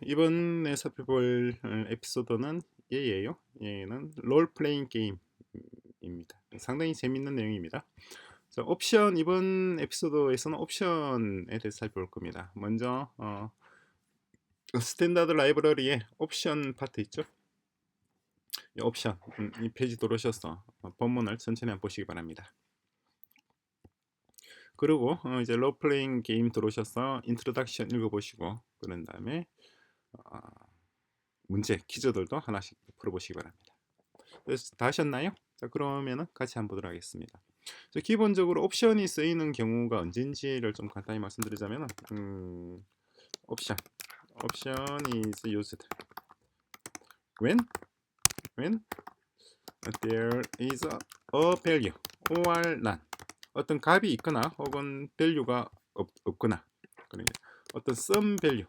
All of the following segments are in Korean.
이번에 살펴볼 에피소드는 얘예요. 얘는 롤플레잉 게임입니다. 상당히 재밌는 내용입니다. 자, 옵션 이번 에피소드에서는 옵션에 대해서 살펴볼 겁니다. 먼저 스탠다드 라이브러리에 옵션 파트 있죠? 이 옵션 이 페이지 들어오셔서 본문을 천천히 한번 보시기 바랍니다. 그리고 이제 롤플레잉 게임 들어오셔서 인트로덕션 읽어보시고 그런 다음에 문제 퀴즈들도 하나씩 풀어보시기 바랍니다. 다 하셨나요? 자, 그러면은 같이 한번 보도록 하겠습니다. 기본적으로 옵션이 쓰이는 경우가 언제인지를 좀 간단히 말씀드리자면 옵션 is used when there is a value or none. 어떤 값이 있거나 혹은 value가 없거나, 그러니까 어떤 some value,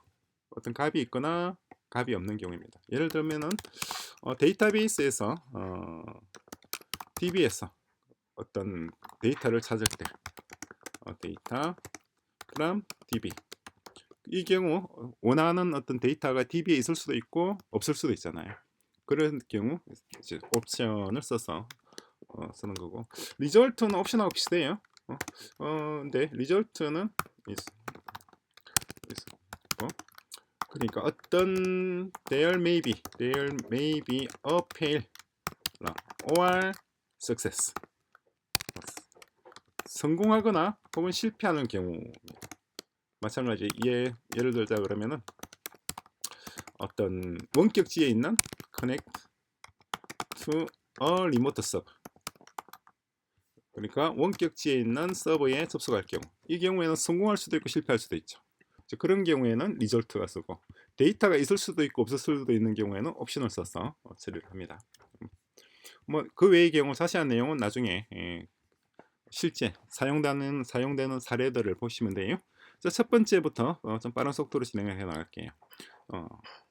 어떤 값이 있거나 값이 없는 경우입니다. 예를 들면은 데이터베이스에서 DB에서 어떤 데이터를 찾을 때 데이터 from DB, 이 경우 원하는 어떤 데이터가 DB에 있을 수도 있고 없을 수도 있잖아요. 그런 경우 이제 옵션을 써서 쓰는 거고, 리절트는 옵션하고 비슷해요. 근데 리절트는 그러니까 어떤 there may be a fail or success, 성공하거나 혹은 실패하는 경우. 마찬가지 예를 들자 그러면은 어떤 원격지에 있는 connect to a remote server, 그러니까 원격지에 있는 서버에 접속할 경우, 이 경우에는 성공할 수도 있고 실패할 수도 있죠. 그런 경우에는 리절트가 쓰고, 데이터가 있을 수도 있고 없을 수도 있는 경우에는 옵션을 써서 처리를 합니다. 뭐 그 외의 경우 자세한 내용은 나중에 실제 사용되는 사례들을 보시면 돼요. 자, 첫 번째부터 좀 빠른 속도로 진행을 해 나갈게요.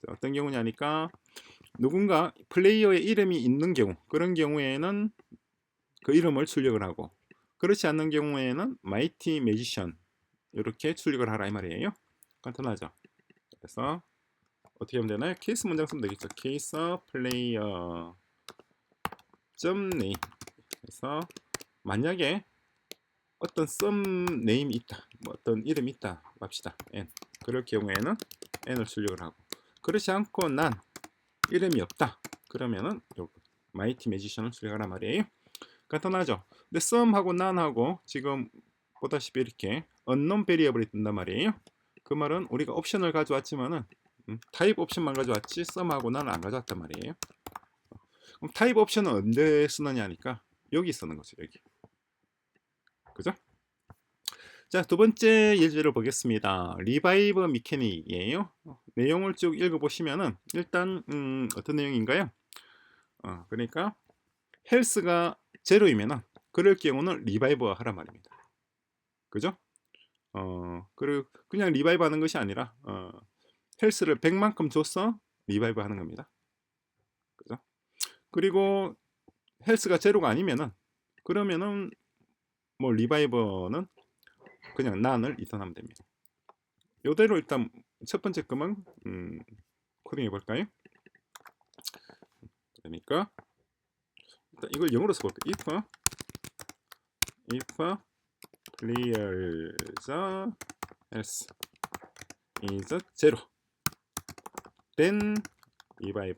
어떤 경우냐니까 누군가 플레이어의 이름이 있는 경우, 그런 경우에는 그 이름을 출력을 하고, 그렇지 않는 경우에는 마이티 매지션 이렇게 출력을 하라 이 말이에요. 간단하죠. 그래서 어떻게 하면 되나요? 케이스 문장 쓰면 되겠죠. 케이스 플레이어 점 네임. 그래서 만약에 어떤 some name이 있다, 뭐 어떤 이름이 있다 맙시다, n. 그럴 경우에는 n을 출력을 하고, 그렇지 않고 난 이름이 없다 그러면은 마이티 매지션을 출력하란 말이에요. 간단하죠. 근데 some하고 none하고 지금 보다시피 이렇게 unknown variable이 뜬단 말이에요. 그 말은 우리가 옵션을 가져왔지만은 타입 옵션만 가져왔지 some하고 none을 안 가져왔단 말이에요. 그럼 타입 옵션은 언제 쓰느냐니까 여기 쓰는 거죠. 여기. 그죠? 자, 두 번째 예제를 보겠습니다. 리바이브 미케닉이에요. 내용을 쭉 읽어보시면은 일단 어떤 내용인가요? 그러니까 헬스가 제로이면은 그럴 경우는 리바이브 하란 말입니다. 그죠? 그리고 그냥 리바이브 하는 것이 아니라 헬스를 100만큼 줘서 리바이브 하는 겁니다. 그죠? 그리고 헬스가 제로가 아니면은 그러면은 뭐 리바이버는 그냥 난을 리턴하면 됩니다. 이대로 일단 첫 번째 거만 코딩해 볼까요? 그러니까 일단 이걸 영어로 써볼게요. if players else is zero, then revive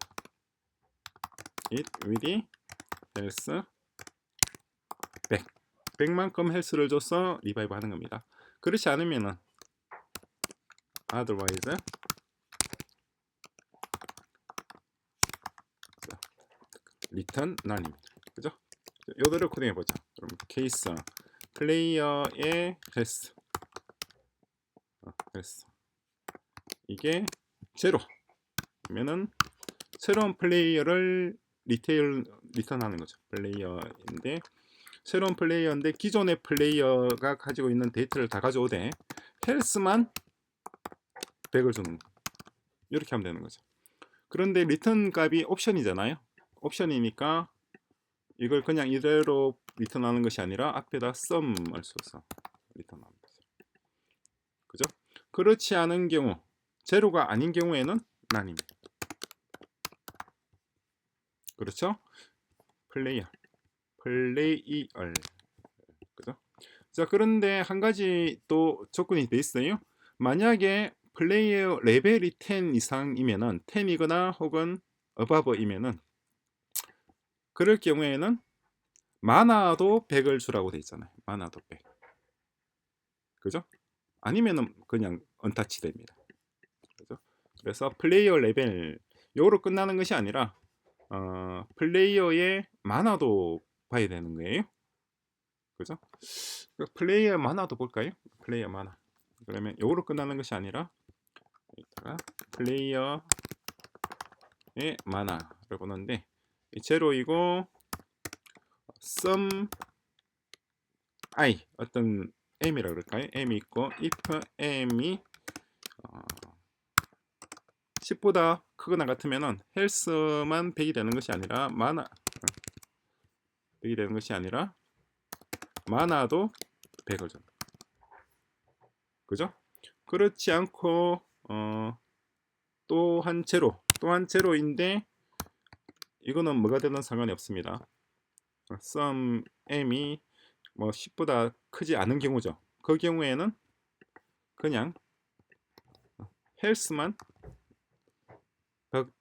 it with else 100. 100만큼 헬스를 줘서 리바이브 하는 겁니다. 그렇지 않으면은 otherwise return none입니다. 그죠? 요대로 코딩해 보죠. 그럼 케이스 플레이어의 헬스 이게 제로 그러면은 새로운 플레이어를 리턴하는 거죠. 플레이어인데 새로운 플레이어인데 기존의 플레이어가 가지고 있는 데이터를 다 가져오되 헬스만 100을 주는 거. 이렇게 하면 되는 거죠. 그런데 리턴 값이 옵션이잖아요. 옵션이니까 이걸 그냥 이대로 리턴하는 것이 아니라 앞에다 sum을 써서 리턴하는 거죠. 그죠? 그렇지 않은 경우, 제로가 아닌 경우에는 난입니다. 그렇죠? 플레이어. 그죠? 자, 그런데 한 가지 또 조건이 돼 있어요. 만약에 플레이어 레벨이 10 이상이면은 10이거나 혹은 어바버이면은 그럴 경우에는 마나도 100을 주라고 돼 있잖아요. 마나도 100. 그죠? 아니면은 그냥 언타치 됩니다. 그죠? 그래서 플레이어 레벨 요로 끝나는 것이 아니라 플레이어의 마나도 봐야 되는 거예요. 그죠? 플레이어 마나도 볼까요? 플레이어 마나. 그러면 요로 끝나는 것이 아니라 여기다가 플레이어의 마나를 보는데 제로이고 sum i 어떤 m이라 그럴까요? m이 있고 if m이 10보다 크거나 같으면은 헬스만 100이 되는 것이 아니라 마나 100이 되는 것이 아니라 마나도 100을 줍니다. 그죠? 그렇지 않고 또한 제로인데 이거는 뭐가 되든 상관이 없습니다. sum m이 뭐 10보다 크지 않은 경우죠. 그 경우에는 그냥 헬스만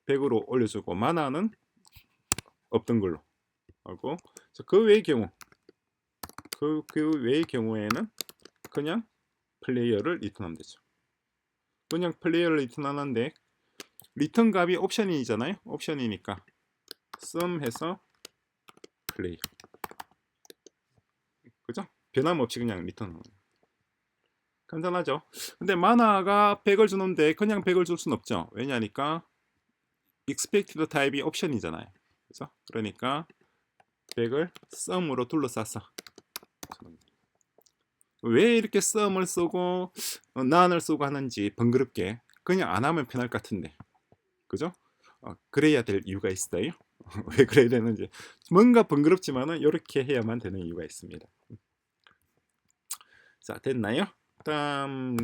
100으로 올려주고 마나는 없던 걸로 하고 그 외의 경우 그 외의 경우에는 그냥 플레이어를 리턴하면 되죠. 그냥 플레이어를 리턴하는데 리턴 값이 옵션이잖아요. 옵션이니까 sum 해서 플레이어. 그죠? 변함없이 그냥 리턴하는 거예요. 간단하죠. 근데 마나가 100을 주는데 그냥 100을 줄 순 없죠. 왜냐니까 expected 타입이 옵션이잖아요. 그죠? 그러니까 100을 sum으로 둘러싸서 왜 이렇게 sum을 쓰고 none을 쓰고 하는지 번거롭게 그냥 안 하면 편할 것 같은데 그죠? 그래야 될 이유가 있어요. 왜 그래야 되는지 뭔가 번거롭지만은 이렇게 해야만 되는 이유가 있습니다. 자, 됐나요? 다음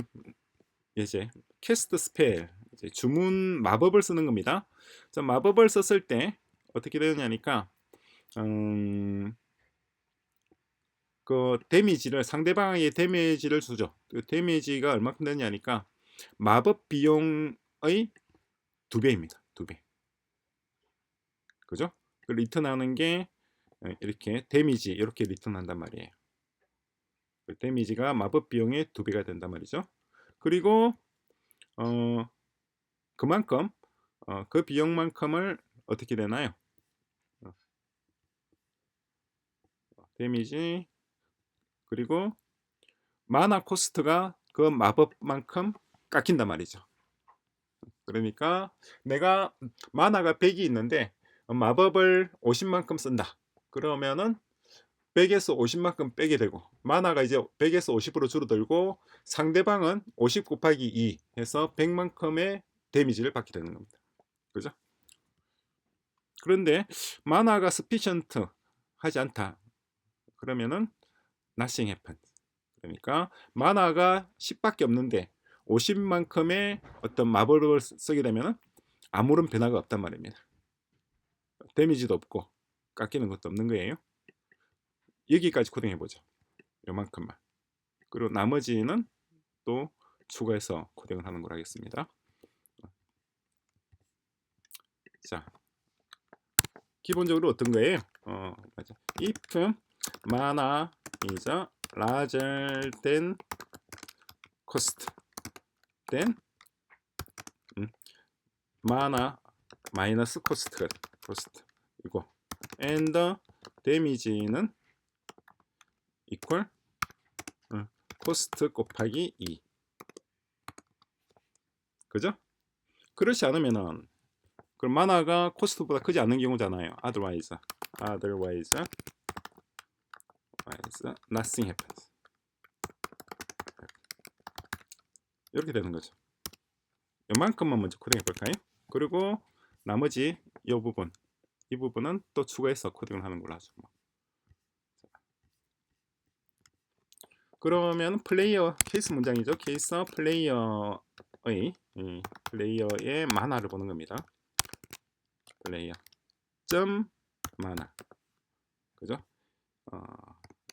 이제 캐스트 스펠 이제 주문 마법을 쓰는 겁니다. 자, 마법을 썼을 때 어떻게 되느냐니까 그 데미지를 상대방에게 데미지를 주죠. 그 데미지가 얼마큼 되냐니까 마법 비용의 2배입니다. 2배. 그죠? 그 리턴하는 게 이렇게 데미지 이렇게 리턴한단 말이에요. 그 데미지가 마법 비용의 2배가 된단 말이죠. 그리고 그만큼 그 비용만큼을 어떻게 되나요? 데미지 그리고 마나 코스트가 그 마법만큼 깎인단 말이죠. 그러니까 내가 마나가 100이 있는데 마법을 50만큼 쓴다. 그러면은 100에서 50만큼 빼게 되고 마나가 이제 100에서 50으로 줄어들고 상대방은 50 곱하기 2 해서 100만큼의 데미지를 받게 되는 겁니다. 그죠? 그런데 마나가 sufficient 하지 않다. 그러면은 nothing happens. 그러니까 마나가 10밖에 없는데 50만큼의 어떤 마법을 쓰게 되면 아무런 변화가 없단 말입니다. 데미지도 없고 깎이는 것도 없는 거예요. 여기까지 코딩해 보죠. 요만큼만. 그리고 나머지는 또 추가해서 코딩을 하는 걸 하겠습니다. 자, 기본적으로 어떤 거예요? 맞아. If mana is larger than cost, then mana 마이너스 코스트가 코스트 이거 and damage는 equal 코스트 곱하기 2. 그죠? 그렇지 않으면은 그럼 마나가 코스트보다 크지 않은 경우잖아요. otherwise nothing happens. 이렇게 되는 거죠. 이만큼만 먼저 코딩해 볼까요? 그리고 나머지 이 부분은 또 추가해서 코딩을 하는 걸로 하죠. 그러면 플레이어 케이스 문장이죠. 케이스 플레이어 이 플레이어의 만화를 보는 겁니다. 플레이어 점 만화. 그죠?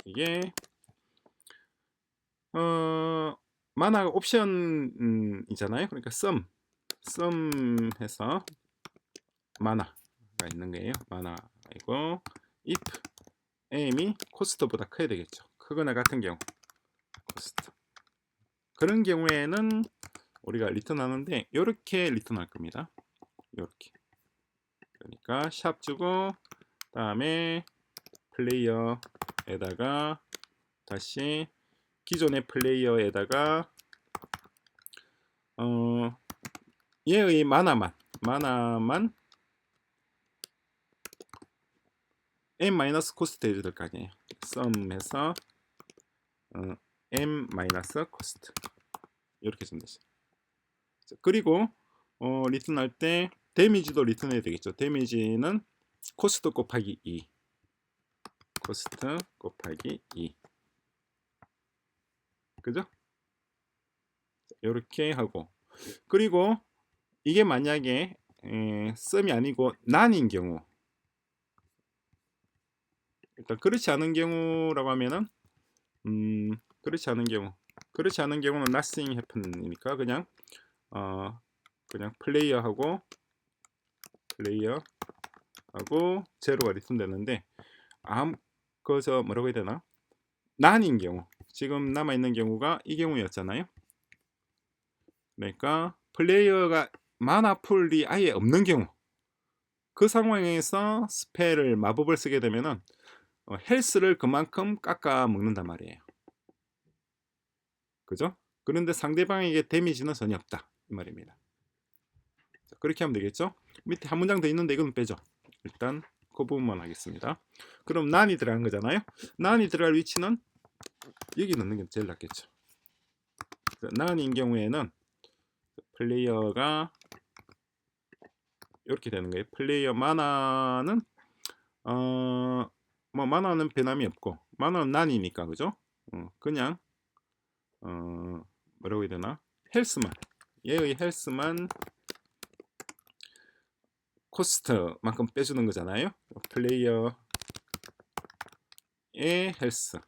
이게 만화가 옵션이잖아요. 그러니까 sum 해서 만화가 있는 거예요. 만화이고 if aim이 코스트보다 커야 되겠죠. 크거나 같은 경우 코스트. 그런 경우에는 우리가 리턴하는데 이렇게 리턴할 겁니다. 이렇게. 그러니까 샵 주고 다음에 플레이어에다가 다시 기존의 플레이어에다가 얘의 만화만 m 코스트 해줘야 될 거 아니에요. sum해서 m 코스트 이렇게 좀 되죠. 그리고 리턴할 때 데미지도 리턴해야 되겠죠. 데미지는 코스트 곱하기 2 코스트 곱하기 2 그죠? 이렇게 하고 그리고 이게 만약에 sum이 아니고 none인 경우 일단 그렇지 않은 경우라고 하면은 그렇지 않은 경우는 nothing happen이니까 그냥 플레이어하고 제로가 리턴되는데 그저 뭐라고 해야 되나? none인 경우 지금 남아있는 경우가 이 경우였잖아요. 그러니까 플레이어가 마나 풀이 아예 없는 경우 그 상황에서 스펠을 마법을 쓰게 되면은 헬스를 그만큼 깎아 먹는단 말이에요. 그죠? 그런데 상대방에게 데미지는 전혀 없다 이 말입니다. 자, 그렇게 하면 되겠죠? 밑에 한 문장 더 있는데 이건 빼죠. 일단 그 부분만 하겠습니다. 그럼 난이 들어간 거잖아요. 난이 들어갈 위치는 여기 넣는 게 제일 낫겠죠. 난인 경우에는 플레이어가 이렇게 되는 거예요. 플레이어 마나는 뭐 만화는 변함이 없고 만화는 난이니까 그죠? 그냥 뭐라고 해야 되나? 헬스만 얘의 헬스만 코스트만큼 빼주는 거잖아요. 플레이어의 헬스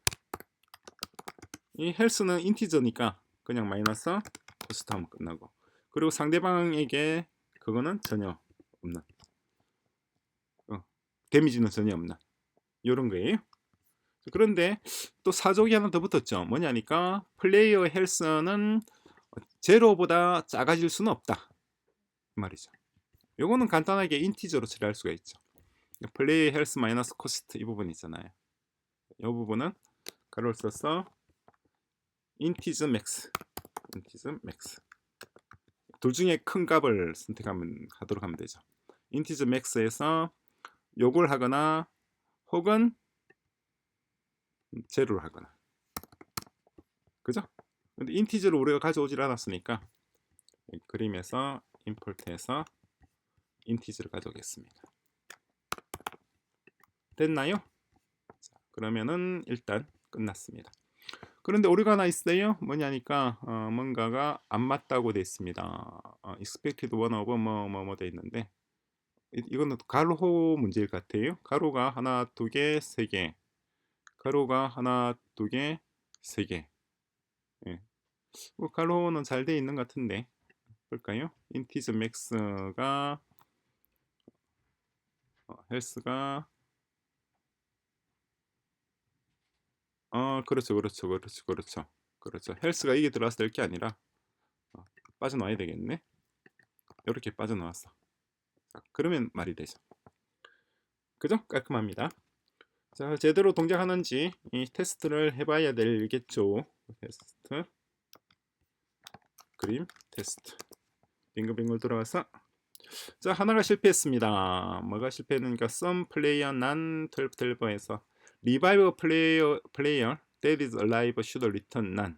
이 헬스는 인티저니까 그냥 마이너스 코스트 하면 끝나고 그리고 상대방에게 그거는 전혀 없는 데미지는 전혀 없는 이런 거예요. 그런데 또 사족이 하나 더 붙었죠. 뭐냐니까 플레이어 헬스는 제로보다 작아질 수는 없다 말이죠. 요거는 간단하게 인티저로 처리할 수가 있죠. 플레이어 헬스 마이너스 코스트 이 부분 있잖아요. 이 부분은 가로를 써서 인티저 맥스 둘 중에 큰 값을 하도록 하면 되죠. 인티저 맥스에서 요걸 하거나 혹은 제로를 하거나 그죠? 근데 인티저를 우리가 가져오질 않았으니까 그림에서 임포트해서 인티저를 가져오겠습니다. 됐나요? 자, 그러면은 일단 끝났습니다. 그런데 오류가 하나 있어요. 뭐냐니까 뭔가가 안 맞다고 돼 있습니다. expected one over 뭐뭐 돼 있는데 이거는 가로 문제일 것 같아요. 가로가 하나, 두 개, 세 개. 가로가 하나, 두 개, 세 개. 예. 가로는 잘 돼 있는 것 같은데 볼까요? 인티저 맥스가 헬스가 그렇죠. 헬스가 이게 들어왔을 때 이렇게 아니라 빠져나와야 되겠네. 이렇게 빠져나왔어. 자, 그러면 말이 되죠. 그죠? 깔끔합니다. 자, 제대로 동작하는지 이 테스트를 해봐야 되겠죠. 테스트 그림 테스트 빙글빙글 돌아와서 자 하나가 실패했습니다. 뭐가 실패했는가? some player non 12에서 revive player that is alive should return none.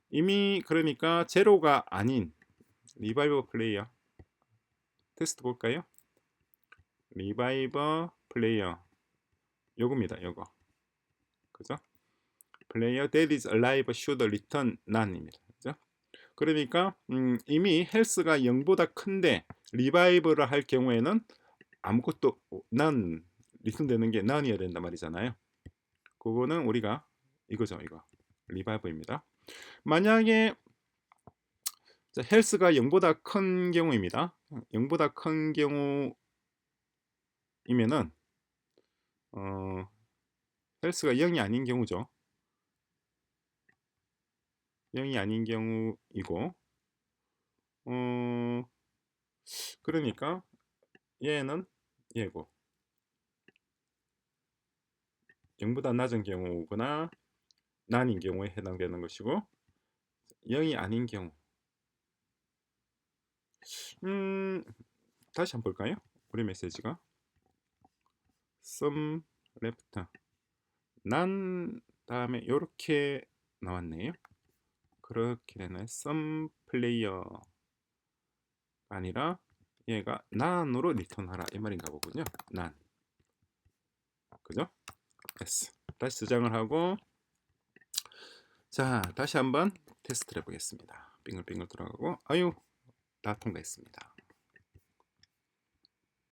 이미 그러니까 제로가 아닌 revive player 테스트 볼까요? revive player 요겁니다. 요거 그죠? player that is alive should return none입니다. 그죠? 그러니까 이미 헬스가 0보다 큰데 리바이브를 할 경우에는 아무것도 난 리턴되는 게 난이어야 된단 말이잖아요. 그거는 우리가 이거죠. 이거 리바이브입니다. 만약에 헬스가 0보다 큰 경우입니다. 0보다 큰 경우이면은 헬스가 0이 아닌 경우죠. 0이 아닌 경우이고 그러니까 얘는 얘고 0보다 낮은 경우거나 난인 경우에 해당되는 것이고 0이 아닌 경우 다시 한번 볼까요? 우리 메시지가 some left 난 다음에 이렇게 나왔네요. 그렇게 되나요? some player 아니라 얘가 난으로 리턴하라 이 말인가 보군요. 난 그죠? yes. 다시 저장을 하고 자 다시 한번 테스트를 해보겠습니다. 빙글빙글 돌아가고 아유 다 통과했습니다.